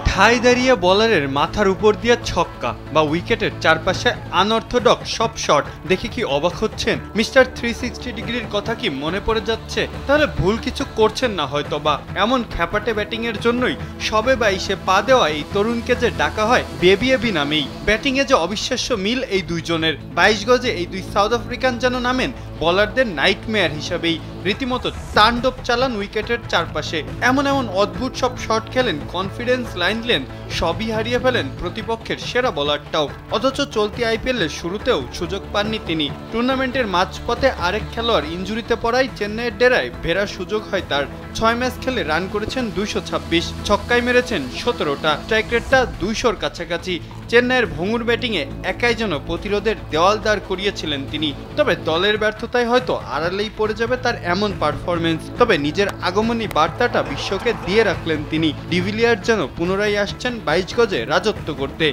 ঠাই দাঁড়িয়ে বলারের মাথার উপর দিয়ে ছক্কা বা উইকেটের চারপাশে আনঅর্থোডক্স সব শট দেখে কি অবাক হচ্ছেন? মিস্টার 360 ডিগ্রির কথা কি মনে পড়ে যাচ্ছে? তাহলে ভুল কিছু করছেন না হয়তো, বা এমন খ্যাপাটে ব্যাটিং এর জন্যই সবে 22-এ পা দেওয়া এই তরুণকে যে ডাকা হয় বেবি এবি নামেই। ব্যাটিং এ যে অবিশ্বাস্য মিল এই দুইজনের। 22 গজে এই দুই সাউথ আফ্রিকান যেন নামেন বলারদের নাইটমেয়ার হিসাবেই। রীতিমতো তাণ্ডব চালান উইকেটের চারপাশে, এমন এমন অদ্ভুত সব শট খেলেন, কনফিডেন্স লাইন দিলেন, সবই হারিয়ে ফেলেন প্রতিপক্ষের সেরা বোলারটাও। অথচ চলতি আইপিএলের শুরুতেও সুযোগ পাননি তিনি। টুর্নামেন্টের মাঝপথে আরেক খেলোয়াড় ইনজুরিতে পড়ায় চেন্নাইয়ের ডেরায় ফেরার সুযোগ হয় তার। 6 ম্যাচ খেলে রান করেছেন 226, ছক্কায় মেরেছেন 17টা, স্ট্রাইক রেটটা 200-র কাছাকাছি। চেন্নাইয়ের ভঙ্গুর ব্যাটিংয়ে একাই যেন প্রতিরোধের দেওয়াল দাঁড় করিয়েছিলেন তিনি। তবে দলের ব্যর্থতায় হয়তো আড়ালেই পড়ে যাবে তার এমন পারফরমেন্স। তবে নিজের আগমনী বার্তাটা বিশ্বকে দিয়ে রাখলেন তিনি। ডিভিলিয়ার যেন পুনরায় আসছেন 22 গজে রাজত্ব করতে।